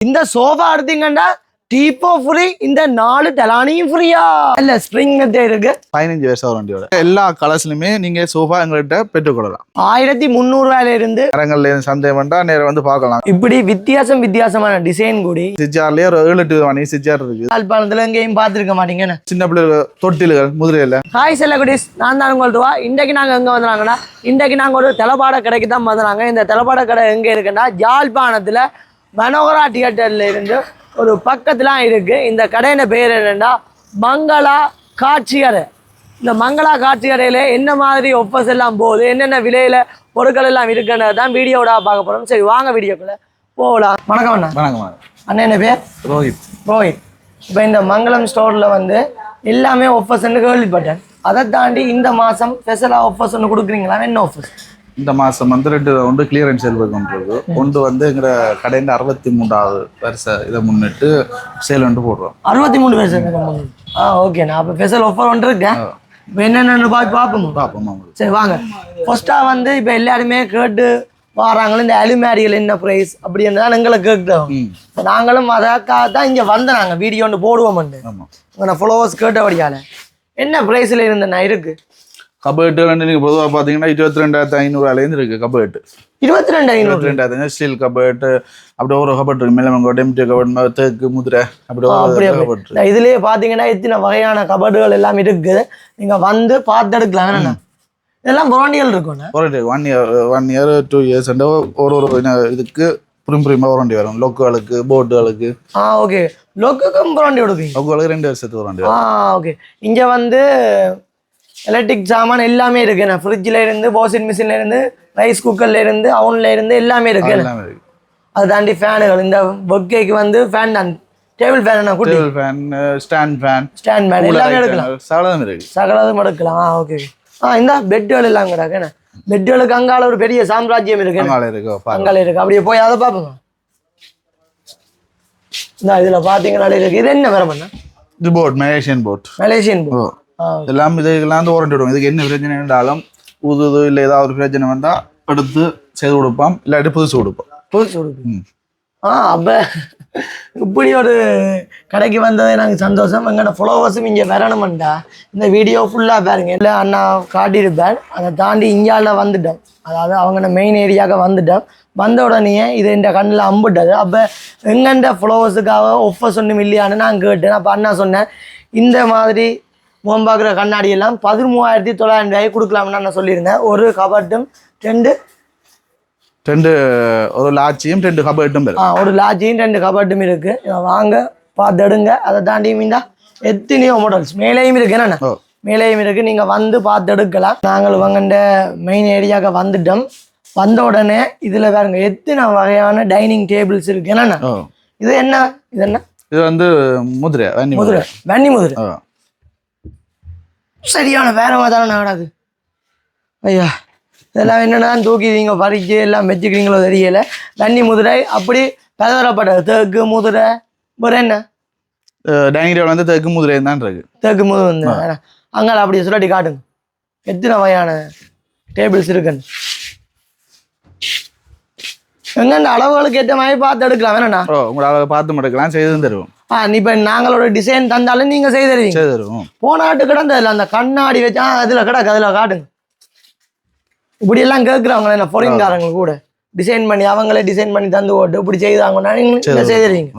இந்த சோஃபா எடுத்தீங்கன்னா depot free, இந்த 4 டலானியும் ஃப்ரீயா இல்ல ஸ்ப்ரிங் மெத்தே இருக்கு. 15 வருஷம் வண்டியோட எல்லா கலர்ஸ்லயுமே நீங்க சோஃபா எங்கள்கிட்ட பெற்றுக்கொள்ளலாம். 1300 ரூபாயில இருந்து மரங்கள்ல சந்தேகம் வேண்டா நேரம் வந்து பார்க்கலாம். இப்படி வித்தியாசமான டிசைன் கூடி சிஜார்லயே ஒரு 7-8 விதமான சிஜார் இருக்கு. யாழ்ப்பாணத்துல எங்கேயும் பார்த்துருக்க மாட்டீங்கன்னு சின்ன பிள்ளைகள் தொட்டில்கள் முதிரையில. ஹாய் செல்லகுடிஸ், நான் தான் உங்கள்துவா. இன்றைக்கு நாங்கள் எங்கே வந்துடுறாங்கன்னா, இன்றைக்கு நாங்கள் ஒரு தளபாட கடைக்கு தான் வந்துடுறாங்க. இந்த தளபாட கடை எங்கே இருக்குன்னா யாழ்ப்பாணத்தில் மனோகரா தியேட்டர்ல இருந்து ஒரு பக்கத்தில் இருக்குது. இந்த கடையின் பேர் என்னென்னா மங்களா காட்சியறை. இந்த மங்களா காட்சியறையில் என்ன மாதிரி ஒப்பர்ஸ் எல்லாம் போகுது, என்னென்ன விலையில் பொருட்கள் எல்லாம் இருக்குன்றது தான் வீடியோட பார்க்க போகிறோம். சரி வாங்க வீடியோக்குள்ளே போகலாம். வணக்கம் அண்ணா. வணக்கம் அண்ணா என்ன பேர்? ரோஹித். ரோஹித். இப்போ இந்த மங்களம் ஸ்டோரில் வந்து எல்லாமே ஆஃபர்ஸ்ன்னு கேள்விப்பட்டேன். அதை தாண்டி இந்த மாதம் ஸ்பெஷலாக ஆஃபர்ஸ் ஒன்று கொடுக்குறீங்களா? என்ன ஆஃபர்ஸ்? இந்த மாதம் வந்து 2 ரவுண்டு கிளியரன்ஸ் சேல் பண்ணுறது. ஒன்று வந்து எங்களோட கடையில் 63வது வருஷ இதை முன்னிட்டு சேல் வந்து போடுறோம். 63 வருஷம். ஓகேண்ணா. அப்போ ஸ்பெஷல் ஆஃபர் ஒன்று இருக்கேன். இப்போ என்னென்னு பார்ப்போமா? சரி வாங்க. ஃபர்ஸ்ட்டாக வந்து இப்போ எல்லாருமே கேட்டு வராங்களும் இந்த அலுமேரியல் என்ன ப்ரைஸ் அப்படின்னு தான் எங்களை கேட்குறோம். இப்போ நாங்களும் அதற்காக தான் இங்கே வந்து நாங்கள் வீடியோ ஒன்று போடுவோம்ண்டு. உங்களை ஃபாலோவர்ஸ் கேட்டபடியால் என்ன ப்ரைஸில் இருந்தேண்ணா இருக்குது? கபேட்டு வந்து நீங்கள் பொதுவாக பார்த்தீங்கன்னா 22,500 இருக்கு. கபேட்டு 22,500 ஸ்டீல் கபேட்டு. அப்படி ஒரு கபட் இருக்கு. மேலே டெம்டி கபட், தேக்கு, முதிரை, அப்படி இதுலேயே பார்த்தீங்கன்னா இத்தனை வகையான கபடுகள் எல்லாம் இருக்குது. நீங்கள் வந்து பார்த்து எடுக்கலாம். என்னண்ணா இதெல்லாம் வாரண்டிகள் இருக்கும். 1 year 2 years ஒரு இதுக்கு புரியுமா வாரண்டி வரும். லோக்குகளுக்கு, போட்டுகளுக்கு. ஓகே. லோக்குக்கும் வாரண்டி கொடுப்பீங்க? லோக்குகளுக்கு 2 வருஷத்துக்கு வாரண்டி. ஓகே. இங்கே வந்து எலக்ட்ரிக் சாமான் எல்லாமே இருக்கு. ஃப்ரிட்ஜில் இருந்து, வாஷிங் மிஷின்ல இருந்து, ரைஸ் குக்கர்ல இருந்து, அவன்ல இருந்து எல்லாமே இருக்கு. அதை தாண்டி ஃபேனுகள், இந்த பொக்கேக்கு வந்து ஃபேன் தான். டேபிள் ஃபேன், குட்டி ஃபேன், ஸ்டாண்ட் ஃபேன் எல்லாமே எடுக்கலாம். சகலதும் இருக்கு. சகலதும் எடுக்கலாம். ஓகே. இந்த பெட்டுகள் எல்லாம் கிடக்கு. பெட்டுகளுக்கு அங்கால ஒரு பெரிய சாம்ராஜ்யம் இருக்கு. அங்கால இருக்கு. அப்படியே போய் அதை பார்ப்போம். இதுல பாத்தீங்கன்னா இருக்கு. இது என்ன வேற பண்ண? இது போட், மலேசியன் போட். எல்லாம் இதுக்கெல்லாம் வந்து வாரண்டி விடுவோம். இதுக்கு என்ன பிரச்சனை இருந்தாலும் உது இல்லை ஏதாவது ஒரு பிரச்சனை வந்தால் எடுத்து செய்து கொடுப்போம். இல்லாட்டி புதுசு கொடுப்போம். அப்போ இப்படி ஒரு கடைக்கு வந்ததே நாங்கள் சந்தோஷம். எங்களோட ஃபாலோவர்ஸும் இங்கே வரணுமெண்டா இந்த வீடியோ ஃபுல்லாக பாருங்க. இல்லை அண்ணா காட்டியிருப்பார். அதை தாண்டி இந்தியாவில் வந்துட்டோம். அதாவது அவங்க மெயின் ஏரியாவுக்கு வந்துட்டோம். வந்த உடனே இது இந்த கண்ணில் அம்பிட்டது. அப்போ எங்கண்ட ஃபாலோவர்ஸுக்காக ஒஃபர்ஸ் ஒன்றும் இல்லையான்னு நான் கேட்டேன். அப்போ அண்ணா சொன்னேன், இந்த மாதிரி முகம் பார்க்குற கண்ணாடி எல்லாம் 13,900 கொடுக்கலாம்னு நான் சொல்லியிருந்தேன். ஒரு கபட்டும் ரெண்டு ஒரு லாட்சியும் 2 கபட்டும் ஒரு லாட்சியும் 2 கபட்டும் இருக்கு. வாங்க பார்த்து எடுங்க. அதை தாண்டி மீண்டா எத்தனையோ மாடல்ஸ் மேலேயும் இருக்கு. என்னென்ன மேலேயும் இருக்கு. நீங்க வந்து பார்த்து எடுக்கலாம். நாங்கள் வாங்கண்ட மெயின் ஏரியாவுக்கு வந்துட்டோம். வந்த உடனே இதுல பாருங்க எத்தனை வகையான டைனிங் டேபிள்ஸ் இருக்கு. என்னென்ன இது என்ன? இது என்ன? இது வந்து முதிரை, வன்னி முதிரை. சரியான வேற மாதிரி நடக்குது. ஐயா இதெல்லாம் என்னென்னா தூக்கி நீங்கள் பறிச்சு எல்லாம் வச்சுக்கிறீங்களோ தெரியல. வன்னி முதிரை அப்படி பலதரப்பட்டது. தேக்கு முதிரை வேறு என்ன? டைனிங் டேபிள் வந்து தேக்கு முதிரை தான் இருக்கு. தேக்கு முதிரை வந்து அங்கே அப்படி சுருட்டி காட்டுங்க எத்தனை வகையான டேபிள்ஸ் இருக்குன்னு. எங்கண்ட அளவுகளுக்கு ஏற்ற மாதிரி பார்த்து எடுக்கலாம். வேணா உங்களோட அளவு பார்த்து எடுக்கலாம். செய்து தருவோம். இப்போ நாங்களோட டிசைன் தந்தாலும் நீங்கள் செய்து தருவீங்க. போன ஆட்டு கிடந்ததில்ல அந்த கண்ணாடி வச்சா அதில் கிடக்கு. அதில் காட்டுங்க. இப்படியெல்லாம் கேட்குறவங்க என்ன ஃபாரின்காரங்க கூட டிசைன் பண்ணி அவங்களே டிசைன் பண்ணி தந்து போட்டு இப்படி செய்தாங்கன்னா நீங்கள் செய்துருவீங்க.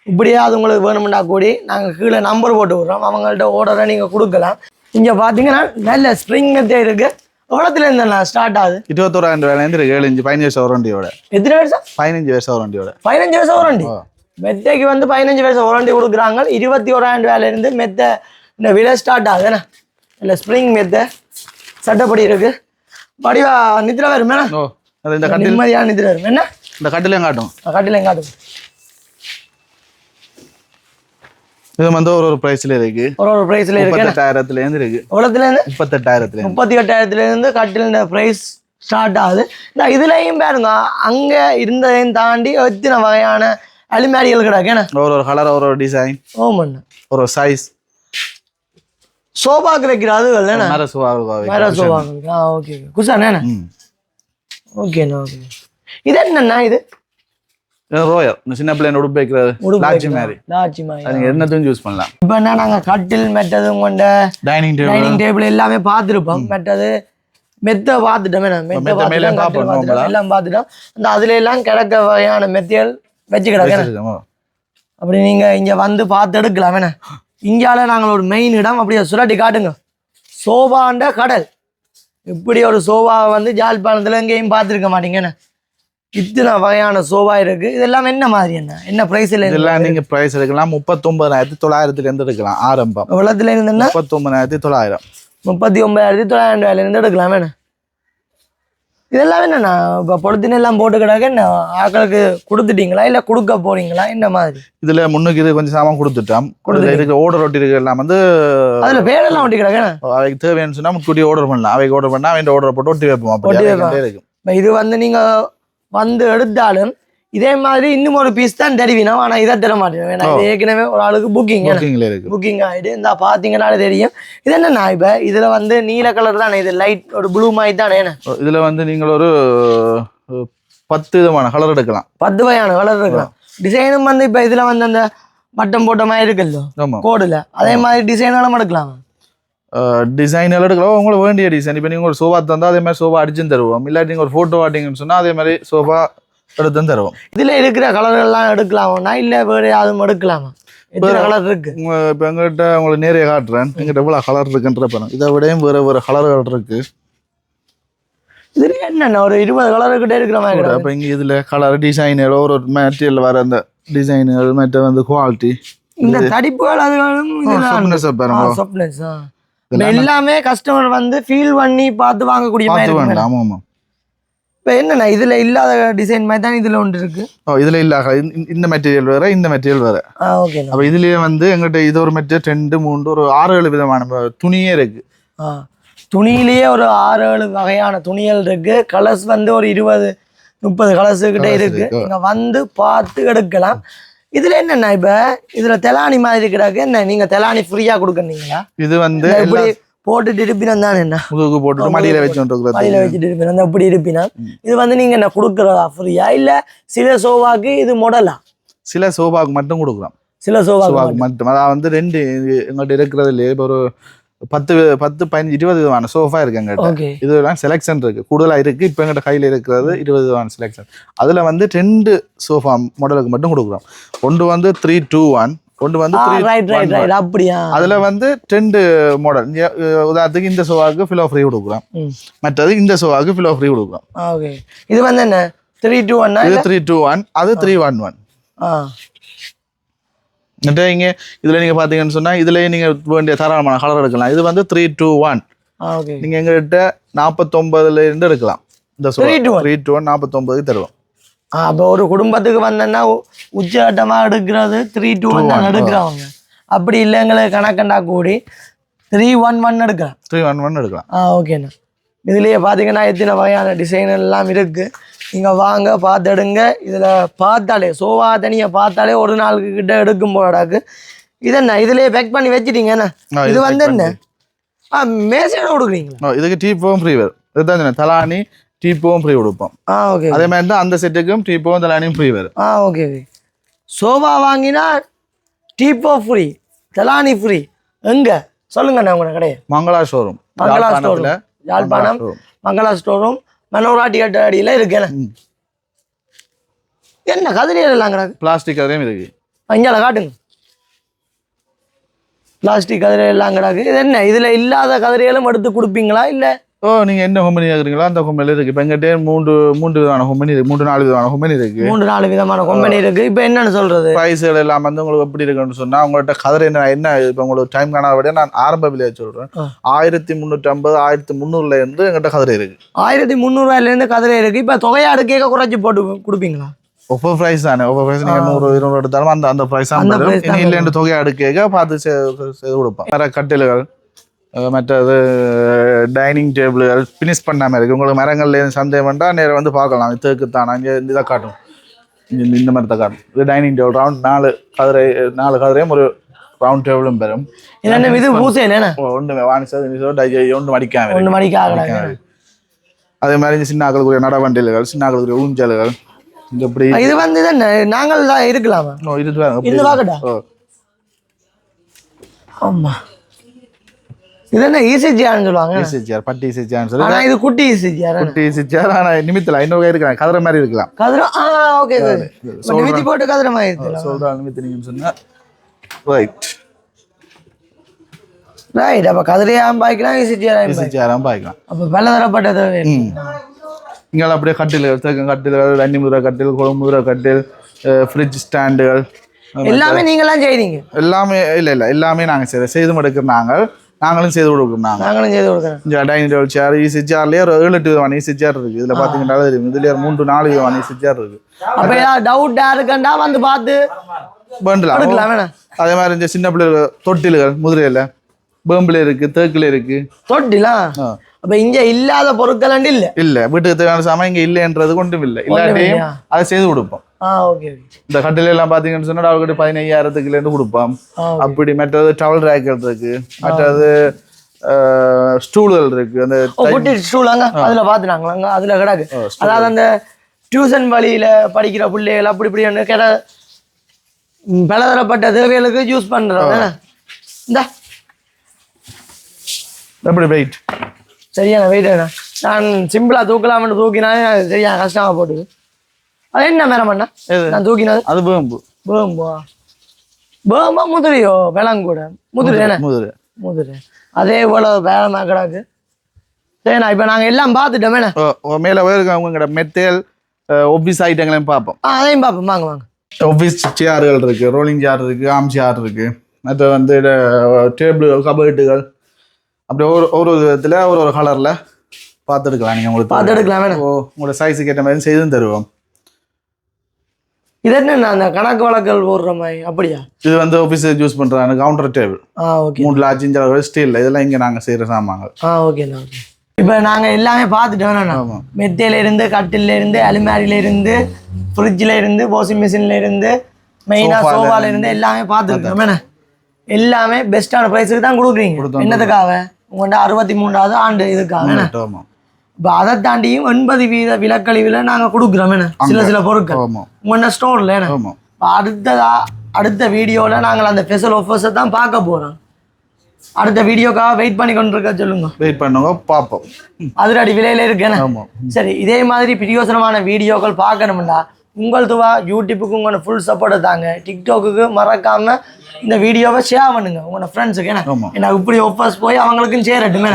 இப்படியே அது உங்களுக்கு வேணுமெண்டா கூடி நாங்கள் கீழே நம்பர் போட்டு விட்றோம். அவங்கள்ட்ட ஓர்டரை நீங்கள் கொடுக்கலாம். இங்கே பார்த்தீங்கன்னா நல்ல ஸ்ப்ரிங் மெத்தே இருக்குது. எவ்வளோத்துல இருந்து ஸ்டார்ட் ஆகுது? 21,000 இருக்கு. 7 இன்ச் 15 வருஷம் வாரண்டியோட. எத்தனை வருஷம்? 15 வருஷம் வாரண்டியோட. 15 வருஷம் வாரண்டி. மெத்தைக்கு வந்து 15 வருஷம் வாரண்டி கொடுக்குறாங்க. 21,000 இருந்து மெத்தை இந்த விலை ஸ்டார்ட் ஆகுது. என்ன இல்லை ஸ்ப்ரிங் மெத்தை சட்டப்படி இருக்கு. படிவா நித்திர வரும். இந்த கட்டில் நிம்மதியான நித்திர வரும். என்ன இந்த கட்டிலையும் காட்டும். கட்டிலையும் காட்டும். இது வந்து ஒரு பிரைஸ்ல இருக்கு. ஒரு பிரைஸ்ல இருக்கு. 38,000 இருந்து இருக்கு. எவ்வளவுல இருந்து? 38,000. 38,000 இருந்து கட்டில பிரைஸ் ஸ்டார்ட் ஆகுது. இதுலயும் பாருங்க அங்க இருந்ததையும் தாண்டி எத்தனை வகையான அலுமாரிகள் கிடக்கு. ஒரு கலர், ஒரு டிசைன், ஒரு சைஸ். சோபாக்கு வைக்கிற அதுகள் என்ன? ஓகே குஷான் என்ன? ஓகேண்ணா ஓகே. இது என்னண்ணா? இது ரோயல் இந்த சின்ன பிள்ளைங்க உடுப்பு வைக்கிறது லாட்சி மாதிரி அது என்னத்தையும் யூஸ் பண்ணலாம். இப்போ என்ன நாங்கள் கட்டில் மெட்டதும் கொண்ட டைனிங் டேபிள் எல்லாமே பார்த்துருப்போம். மெட்டது மெத்தை பார்த்துட்டோமே எல்லாம் பார்த்துட்டோம். அந்த அதுல எல்லாம் கிடக்க வகையான மெத்தியல் வச்சு கிடக்க. அப்படி நீங்க இங்க வந்து பார்த்து எடுக்கலாம். வேணா இந்தியால நாங்கள் ஒரு மெயின் இடம் அப்படியே சுரட்டி காட்டுங்க. சோபாண்ட கடல். இப்படி ஒரு சோபாவை வந்து ஜாழ்ப்பாணத்துல எங்கேயும் பார்த்துருக்க மாட்டீங்கன்னு இத்தனை வகையான சோபா இருக்கு. இதெல்லாம் என்ன மாதிரி என்ன பிரைஸ்ல? இதெல்லாம் நீங்க பிரைஸ் எடுக்கலாம் 39,900 எடுக்கலாம். ஆரம்பம் எவ்வளவுல இருந்துன்னா 39,900 39,900 இருந்து எடுக்கலாம். வேணும் இதெல்லாம் என்னண்ணா இப்போ பொழுதுன்னு எல்லாம் போட்டு கிடக்க என்ன ஆக்களுக்கு கொடுத்துட்டீங்களா இல்லை கொடுக்க போறீங்களா என்ன மாதிரி? இதுல முன்னுக்கு இது கொஞ்சம் சாமான் கொடுத்துட்டோம். இதுக்கு ஆர்டர் ஒட்டி இருக்கு எல்லாம் வந்து அதுல பேரெல்லாம் ஒட்டி கிடக்க. அவைக்கு தேவைன்னு சொன்னா முன்கூட்டி ஆர்டர் பண்ணலாம். அவைக்கு ஆர்டர் பண்ணா அவன் ஆர்டர் போட்டு ஒட்டி வைப்போம். இது வந்து நீங்க வந்து எடுத்தாலும் இதே மாதிரி இன்னும் ஒரு பீஸ் தான் தருவீனா. ஆனால் இதை தர மாட்டேன். வேணா இது ஏற்கனவே ஒரு ஆளுக்கு புக்கிங் ஆகிட்டு இந்த பார்த்தீங்கன்னாலே தெரியும். இது என்னண்ணா இப்போ இதில் வந்து நீல கலர் தானே, இது லைட் ஒரு ப்ளூ மாதிரி தானே? இதில் வந்து நீங்கள் ஒரு 10 விதமான கலர் எடுக்கலாம். 10 வகையான கலர் எடுக்கலாம். டிசைனும் வந்து இப்போ இதில் வந்து அந்த மட்டம் போட்ட மாதிரி இருக்குல்ல கோடில், அதே மாதிரி டிசைனெல்லாம் எடுக்கலாம். டிசைன் எல்லாம் எடுக்கலாம். உங்களுக்கு வேண்டிய டிசைன். இப்போ நீங்கள் ஒரு சோஃபா தந்தால் அதே மாதிரி சோஃபா அடிச்சுன்னு தருவோம். இல்லாட்டி நீங்கள் ஒரு ஃபோட்டோ ஆட்டிங்கன்னு சொன்னால் அதே மாதிரி சோஃபா எடுத்து தருவோம். இதுல இருக்கிற கலர்கள்லாம் எடுக்கலாமா இல்ல வேற யாரும் எடுக்கலாமா? எத்தனை கலர் இருக்கு? இப்போ எங்கிட்ட உங்களுக்கு நேரே காட்டுறேன். எங்கிட்ட எவ்வளவு கலர் இருக்குன்ற படம். இதை விடையும் வேற வேற கலர்கள் இருக்கு. இதுல என்னன்னா ஒரு 20 கலர் கிட்ட இருக்கிற மாதிரி. அப்ப இங்க இதுல கலர் டிசைன் ஒரு மெட்டீரியல் வர அந்த டிசைன்கள் மற்ற வந்து குவாலிட்டி இந்த தடிப்புகள் அதுகளும் எல்லாமே கஸ்டமர் வந்து ஃபீல் பண்ணி பார்த்து வாங்கக்கூடிய மாதிரி. ஆமா ஆமா. இப்போ என்னண்ணா இதில் இல்லாத டிசைன் மாதிரி தான் இதில் ஒன்று இருக்கு. இதில் இல்ல இந்த மெட்டீரியல் வேற இந்த மெட்டீரியல் வேற. ஓகே. அப்போ இதுலேயே வந்து எங்கிட்ட இது ஒரு மெட்டீரியல் 2 3 ஒரு 6-7 விதமான துணியே இருக்கு. துணியிலேயே ஒரு 6-7 வகையான துணிகள் இருக்கு. கலர்ஸ் வந்து ஒரு 20-30 கலர்ஸ் கிட்ட இருக்கு. நீங்க வந்து பார்த்து எடுக்கலாம். இதுல என்னண்ணா இப்ப இதுல தெலானி மாதிரி இருக்கிறாங்க. என்ன நீங்க தெலானி ஃப்ரீயா கொடுக்குறீங்களா? இது வந்து போட்டுட்டு இருப்பினம் தானே என்ன முதுகு போட்டு மடியில வச்சுட்டு இருப்பினம் அப்படி இருப்பினம். இது வந்து நீங்க என்ன கொடுக்குறதா ஃப்ரீயா இல்ல சில சோபாக்கு இது மொடலா? சில சோபாக்கு மட்டும் கொடுக்குறோம். சில சோபாக்கு மட்டும். அதாவது வந்து 2 எங்கள்கிட்ட இருக்கிறதுல இப்போ ஒரு 10 15 20 விதமான சோஃபா இருக்கு எங்கிட்ட. இதெல்லாம் செலெக்ஷன் இருக்கு, கூடுதலா இருக்கு. இப்போ எங்கிட்ட கையில இருக்கிறது 20 விதமான செலெக்ஷன். அதுல வந்து 2 சோஃபா மாடலுக்கு மட்டும் கொடுக்குறோம். ஒன்று வந்து 3-2-1, ஒன்று வந்து அப்படியா. அதுல வந்து 2 மாடல். உதாரணத்துக்கு இந்த சோவாக்கு ஃபிலோ ஃப்ரீ கொடுக்குறோம், மற்றது இந்த சோவாக்கு ஃபிலோ ஃப்ரீ கொடுக்குறோம். இது வந்து என்ன 3-2-1? இது 3-2-1, அது 3-1-1. இங்க இதுல நீங்க பாத்தீங்கன்னு சொன்னா இதுலயே நீங்க வேண்டிய தாராளமான கலர் எடுக்கலாம். இது வந்து 3-2-1. நீங்க எங்ககிட்ட 49 இருந்து எடுக்கலாம். இந்த 3-2-1 49 தருவோம். அப்போ ஒரு குடும்பத்துக்கு வந்தேன்னா உச்சகட்டமாக எடுக்கிறது 3-2-1 தான் எடுக்கிறவங்க. அப்படி இல்லை எங்களுக்கு கணக்கண்டா கூடி 3-1-1 எடுக்கலாம். 3-1-1 எடுக்கலாம். ஓகேண்ணா. இதுலேயே பார்த்தீங்கன்னா எத்தனை வகையான டிசைன் எல்லாம் இருக்குது. நீங்கள் வாங்க பார்த்து எடுங்க. இதில் பார்த்தாலே சோவா தனியாக பார்த்தாலே ஒரு நாளுக்கு கிட்ட எடுக்கும் போடாக்கு. இது என்ன இதுலேயே பேக் பண்ணி வச்சுட்டீங்கண்ணா? இது வந்து என்ன மேசையோட கொடுக்குறீங்களா? இதுக்கு டீப்போவும் ஃப்ரீ வரும். இதுதான் தலானி டீப்போவும் ஃப்ரீ கொடுப்போம். ஓகே. அதே மாதிரி தான் அந்த செட்டுக்கும் டீப்போவும் தலானியும் ஃப்ரீ வரும். ஓகே. சோஃபா வாங்கினா டீப்போ ஃப்ரீ, தலானி ஃப்ரீ. எங்க சொல்லுங்கண்ணா உங்களோட கடையை? Mangala showroom, Mangala store, Jaffna Mangala storeroom, Manora ticket அடியில் இருக்கேன். என்ன கதிரையில் இல்லைங்கிறா? பிளாஸ்டிக் கதிரையும் இருக்கு. அங்கே காட்டுங்க. பிளாஸ்டிக் கதிரை எல்லாம் கிடாக்கு. இது என்ன இதுல இல்லாத கதிரைகளும் எடுத்து கொடுப்பீங்களா இல்லை? நீங்க என்ன கம்பெனி கேக்குறீங்களோ அந்த கம்பெனில இருக்கு. இப்ப எங்கிட்ட 3 விதமான கம்பெனி இருக்கு, 3-4 விதமான கம்பெனி இருக்கு. 3-4 விதமான கம்பெனி இருக்கு. இப்ப என்னன்னு சொல்றது பிரைஸ்கள் எல்லாம் வந்து உங்களுக்கு எப்படி இருக்குன்னு சொன்னா, உங்கள்கிட்ட கதிரை என்ன இப்ப உங்களுக்கு டைம் காணாத விட நான் ஆரம்ப விலையை சொல்றேன். 1350 1300 இருந்து எங்கிட்ட கதிரை இருக்கு. 1300 இருந்து கதிரை இருக்கு. இப்ப தொகையாடு கேட்க குறைச்சி போட்டு கொடுப்பீங்களா? ஒவ்வொரு பிரைஸ் தானே. ஒவ்வொரு பிரைஸ் நீங்க 100-200 எடுத்தாலும் அந்த பிரைஸ் தான் வரும். இல்ல தொகையாடு கேட்க பார்த்து செய்து கொடுப்போம். வேற கட்டில்கள், மற்றது டைனிங் டேபிள்கள் ஃபினிஷ் பண்ணாமல் இருக்குது. உங்களுக்கு மரங்கள்ல சந்தேகம் வேண்டாம், நேரம் வந்து பார்க்கலாம். தேக்குத்தான் இங்கே இதை காட்டும், இந்த மாதிரி தான் காட்டும். இது டைனிங் டேபிள் ரவுண்ட் 4 கதிரையும் ஒரு ரவுண்ட் டேபிளும் பெறும். இது பூசை ஒன்று வாணிசம் ஒன்று மடிக்காம. அதே மாதிரி சின்ன ஆக்களுக்குரிய நடவண்டில்கள், சின்ன ஆக்களுக்குரிய ஊஞ்சல்கள், இங்க எப்படி இது வந்து என்ன நாங்கள் தான் இருக்கலாமா இது பாருங்க இது பார்க்கட்டா ஆமா இது என்ன ஈசிஜியான்னு சொல்லுவாங்க ஈசிஜிஆர் பட்டி ஈசிஜிஆர்னு சொல்லி ஆனா இது குட்டி ஈசிஜியார் குட்டி ஈசிஜிஆர் ஆனா நிமித்தல இன்னொரு இருக்காங்க கதிர மாதிரி இருக்கலாம் கதிர ஓகே நிமித்தி போட்டு கதிர மாதிரி இருக்கலாம் சொல்றாங்க நிமித்தி நீங்க சொன்னா ரைட் ரைட் அப்ப கதிரையாம் பாய்க்கலாம் ஈசிஜிஆராம் பாய்க்கலாம் அப்ப பல தரப்பட்டது இங்கே அப்படியே கட்டில்கள் தேக்கம் கட்டில்கள் தண்ணி முதிரை கட்டில் குளம் முதிரை கட்டில் ஃப்ரிட்ஜ் ஸ்டாண்டுகள் எல்லாமே நீங்களாம் செய்றீங்க எல்லாமே இல்லை எல்லாமே நாங்கள் செய்து எடுக்கிறோம் நாங்களும் செய்து கொடுக்குறோம் நாங்களும் செய்து கொடுக்குறோம் இந்த டைனிங் டேபிள் சேர் ஈசிஜிஆர்லேயே ஒரு 7-8 விதமான ஈசிஜிஆர் இருக்குது இதில் பார்த்தீங்கன்னா தெரியும் இதுலேயே 3-4 விதமான ஈசிஜிஆர் இருக்குது அப்ப ஏதாவது டவுட் இருக்குண்டா வந்து பார்த்து பண்ணலாம் அதே மாதிரி இந்த சின்ன பிள்ளைகள் தொட்டில்கள் முதிரையில் பேம்பில் இருக்குது தேக்கில் இருக்குது தொட்டிலாம் அப்ப இங்க இல்லாத பொருட்கள் இல்ல வீட்டுக்கு தேவையான சாமான் இங்க இல்லைன்றது கொண்டும் இல்லை இல்லாட்டியும் அதை செய்து கொடுப்போம் ஓகே இந்த கட்டில எல்லாம் பாத்தீங்கன்னு சொன்னா அவர்கிட்ட 15,000 இருந்து கொடுப்போம் அப்படி மற்றது டவல் ரேக்கல் இருக்கு மற்றது ஸ்டூல்கள் இருக்கு அந்த குட்டி ஸ்டூலாங்க அதுல பாத்துனாங்க அதுல கிடக்கு அதாவது அந்த டியூஷன் வழியில படிக்கிற பிள்ளைகள் அப்படி இப்படி கேட்ட பலதரப்பட்ட தேவைகளுக்கு யூஸ் பண்றோம் இந்த எப்படி வெயிட் சரியான வெயிட் நான் சிம்பிளா தூக்கலாம்னு தூக்கினாலே சரியான கஷ்டமா போட்டுது அது என்ன மேடம் அண்ணா நான் தூக்கினது அது பேம்பு பேம்பா முதிரையோ விலங்கூட முதிரை அதே போல வேலை கிடாக்கு சரிண்ணா இப்ப நாங்க எல்லாம் பார்த்துட்டோம் மேல போயிருக்க மெத்தேல் ஆஃபீஸ் ஐட்டங்களையும் பார்ப்போம் அதையும் பார்ப்போம் வாங்க ஆஃபீஸ் சேர்கள் இருக்கு ரோலிங் சேர் இருக்கு ஆம் சேர் இருக்கு மற்ற வந்து டேபிள்கள் கபர்ட்டுகள் அப்படி ஒரு விதத்துல ஒரு கலர்ல பார்த்துடுக்கலாம் நீங்க உங்களுக்கு பார்த்துடுக்கலாம் உங்களோட சைஸுக்கு ஏற்ற மாதிரி செய்தும் தருவோம் இது என்ன அந்த கணக்கு வழக்கல் போடுற மாதிரி அப்படியா இது வந்து ஆஃபீஸ் யூஸ் பண்றாங்க counter table okay 3 large inch steel இதெல்லாம் இங்க நாங்க செய்யற சாமான்கள் ஓகேண்ணா இப்போ நாங்க எல்லாமே பார்த்துட்டோம் மெத்தையில இருந்து கட்டில இருந்து அலுமாரியில இருந்து ஃப்ரிட்ஜ்ல இருந்து வாஷிங் மிஷின்ல இருந்து மெயினா சோஃபால இருந்து எல்லாமே பார்த்துருக்கோம் எல்லாமே பெஸ்டான ப்ரைஸுக்கு தான் கொடுக்குறீங்க என்னதுக்காக உங்கள்கிட்ட 63வது ஆண்டு இதுக்காக இப்போ அதை தாண்டியும் 80% விலக்கழிவுல நாங்கள் கொடுக்குறோம் சில பொருட்கள் உங்களோட ஸ்டோர்ல அடுத்த வீடியோவில் நாங்கள் அந்த ஸ்பெஷல் ஆஃபர்ஸை தான் பார்க்க போகிறோம் அடுத்த வீடியோக்காக வெயிட் பண்ணி கொண்டு இருக்க சொல்லுங்க வெயிட் பண்ணுங்க பார்ப்போம் அதிரடி விலையில இருக்கேன் சரி இதே மாதிரி பிரயோசனமான வீடியோக்கள் பார்க்கணும்னா உங்கள் துவா யூடியூப்புக்கு உங்களோட ஃபுல் சப்போர்ட்டை தாங்க டிக்டாக்கு மறக்காம இந்த வீடியோவை ஷேர் பண்ணுங்க உங்களோட ஃப்ரெண்ட்ஸுக்கு ஏன்னா இப்படி ஆஃபர்ஸ் போய் அவங்களுக்கும் சேரட்டுமே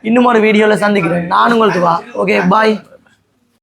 இன்னும் ஒரு வீடியோவில் சந்திக்கிறேன் நான் உங்கள் துவா ஓகே பாய்